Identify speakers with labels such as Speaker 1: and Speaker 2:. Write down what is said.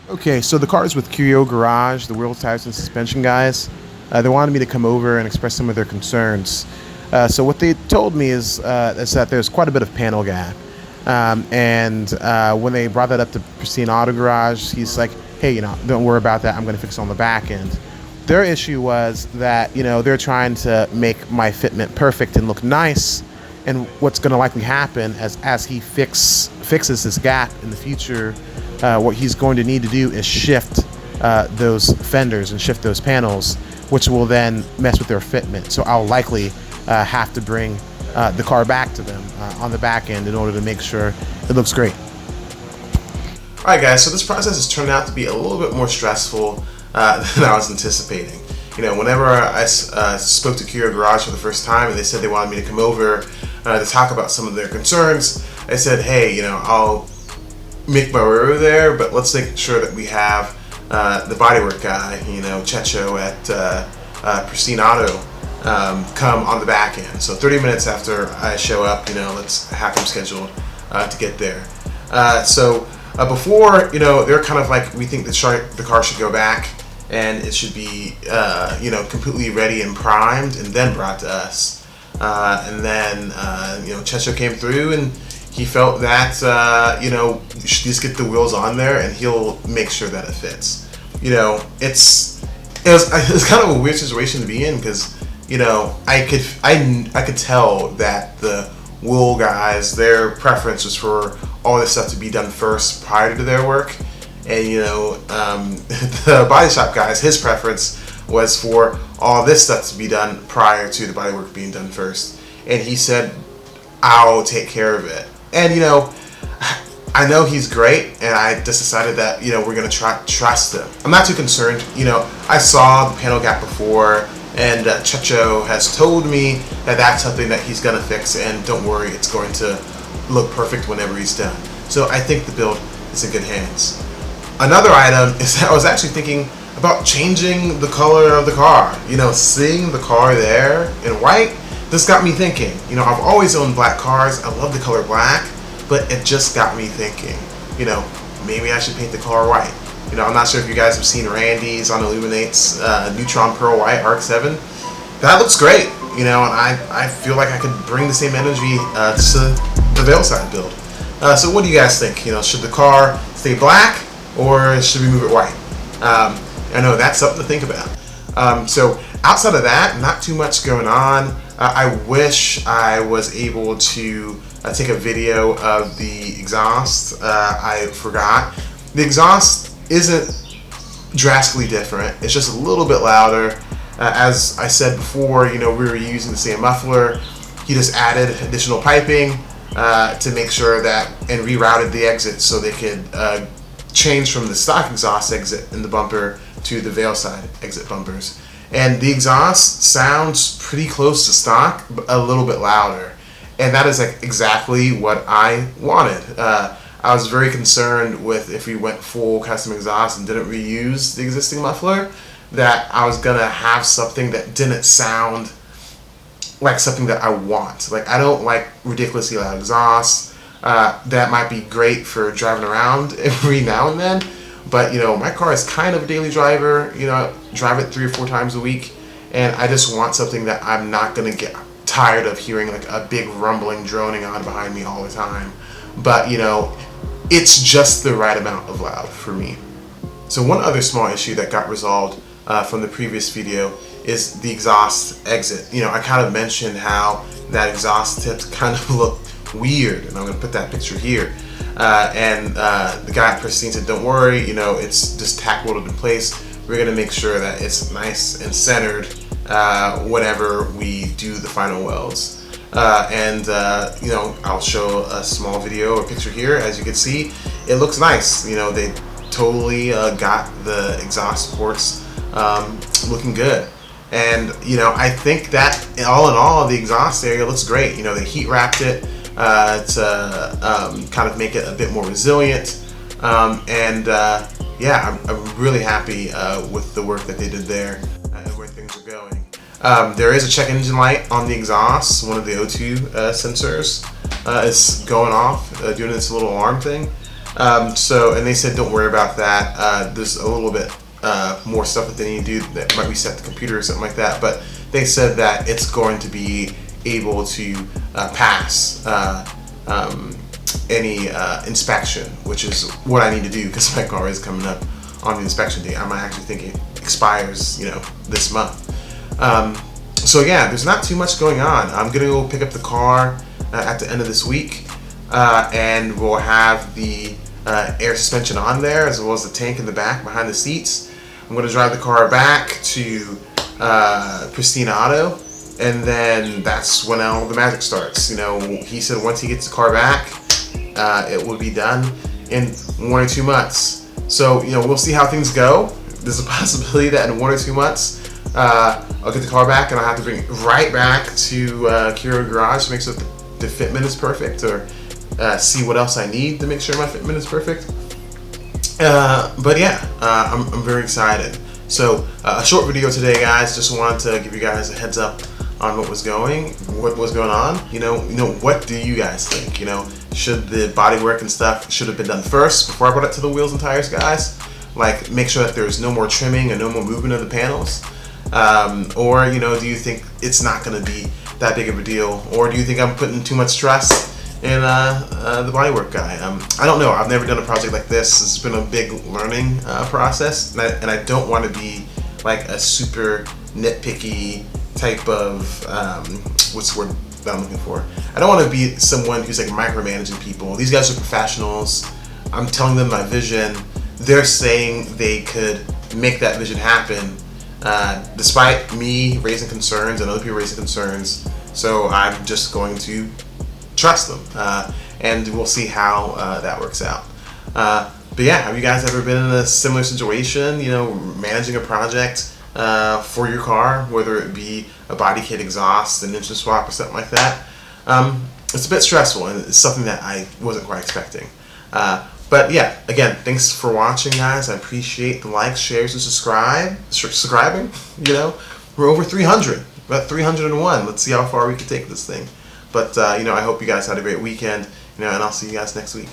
Speaker 1: Okay, so the cars with Curio Garage, the wheel tires and suspension guys, they wanted me to come over and express some of their concerns. So what they told me is that there's quite a bit of panel gap, and when they brought that up to Pristine Auto Garage, he's like, "Hey, don't worry about that. I'm going to fix it on the back end." Their issue was that they're trying to make my fitment perfect and look nice, and what's going to likely happen as he fixes this gap in the future, what he's going to need to do is shift those fenders and shift those panels, which will then mess with their fitment. So I'll likely have to bring the car back to them on the back end in order to make sure it looks great.
Speaker 2: Alright guys, so this process has turned out to be a little bit more stressful than I was anticipating. Whenever I spoke to Curio Garage for the first time and they said they wanted me to come over to talk about some of their concerns, I said, hey, I'll make my way over there, but let's make sure that we have the bodywork guy, Checho at Pristine Auto, come on the back end. So 30 minutes after I show up, let's have him scheduled to get there. Before, they're kind of like, we think the car should go back and it should be, completely ready and primed and then brought to us. And then, Checho came through and he felt that, you should just get the wheels on there and he'll make sure that it fits. It was kind of a weird situation to be in because, I could tell that the wool guys, their preference was for all this stuff to be done first prior to their work, and the body shop guys, his preference was for all this stuff to be done prior to the body work being done first. And he said, I'll take care of it. And I know he's great, and I just decided that we're gonna trust him. I'm not too concerned. I saw the panel gap before, and Checho has told me that that's something that he's gonna fix, and don't worry, it's going to look perfect whenever he's done. So I think the build is in good hands. Another item is that I was actually thinking about changing the color of the car. Seeing the car there in white, this got me thinking. I've always owned black cars. I love the color black, but it just got me thinking, maybe I should paint the car white. I'm not sure if you guys have seen Randy's on Illuminate's Neutron Pearl White Arc 7. That looks great, and I feel like I could bring the same energy to the Veilside build. So what do you guys think? Should the car stay black or should we move it white? I know that's something to think about. So outside of that, not too much going on. I wish I was able to take a video of the exhaust. I forgot. The exhaust isn't drastically different. It's just a little bit louder. As I said before, we were using the same muffler. He just added additional piping to make sure that, and rerouted the exit so they could change from the stock exhaust exit in the bumper to the Veilside exit bumpers. And the exhaust sounds pretty close to stock, but a little bit louder. And that is exactly what I wanted. I was very concerned with if we went full custom exhaust and didn't reuse the existing muffler, that I was gonna have something that didn't sound like something that I want. I don't like ridiculously loud exhaust. That might be great for driving around every now and then, but my car is kind of a daily driver. I drive it 3 or 4 times a week, and I just want something that I'm not gonna get tired of hearing a big rumbling droning on behind me all the time. But it's just the right amount of loud for me. So one other small issue that got resolved from the previous video is the exhaust exit. I kind of mentioned how that exhaust tip kind of looked weird, and I'm going to put that picture here. The guy at Pristine said, don't worry, it's just tack welded in place. We're going to make sure that it's nice and centered whenever we do the final welds. I'll show a small video or picture here. As you can see, it looks nice. They totally got the exhaust ports looking good. And, I think that all in all, the exhaust area looks great. They heat wrapped it to kind of make it a bit more resilient. Yeah, I'm really happy with the work that they did there and where things are going. There is a check engine light on the exhaust. One of the O2 sensors is going off, doing this little alarm thing. And they said don't worry about that. There's a little bit more stuff that they need to do that might reset the computer or something like that. But they said that it's going to be able to pass any inspection, which is what I need to do because my car is coming up on the inspection date. I'm actually thinking it expires, this month. So yeah, there's not too much going on. I'm gonna go pick up the car at the end of this week, and we'll have the air suspension on there as well as the tank in the back behind the seats. I'm gonna drive the car back to Pristine Auto, and then that's when all the magic starts. He said once he gets the car back, it will be done in 1 or 2 months. So we'll see how things go. There's a possibility that in 1 or 2 months, I'll get the car back and I'll have to bring it right back to Curio Garage to make sure that the fitment is perfect, or see what else I need to make sure my fitment is perfect. But yeah, I'm very excited. So a short video today, guys. Just wanted to give you guys a heads up on what was going on. What do you guys think? Should the bodywork and stuff should have been done first before I brought it to the wheels and tires, guys? Like, make sure that there's no more trimming and no more movement of the panels. Or do you think it's not going to be that big of a deal? Or do you think I'm putting too much stress in the bodywork guy? I don't know. I've never done a project like this. It's been a big learning process, and I don't want to be like a super nitpicky type of what's the word that I'm looking for? I don't want to be someone who's like micromanaging people. These guys are professionals. I'm telling them my vision. They're saying they could make that vision happen, despite me raising concerns and other people raising concerns. So I'm just going to trust them, and we'll see how that works out. But yeah, have you guys ever been in a similar situation, managing a project for your car, whether it be a body kit, exhaust, an engine swap, or something like that? It's a bit stressful, and it's something that I wasn't quite expecting. But yeah, again, thanks for watching, guys. I appreciate the likes, shares, and subscribing. We're over 300, about 301. Let's see how far we can take this thing. But I hope you guys had a great weekend. And I'll see you guys next week.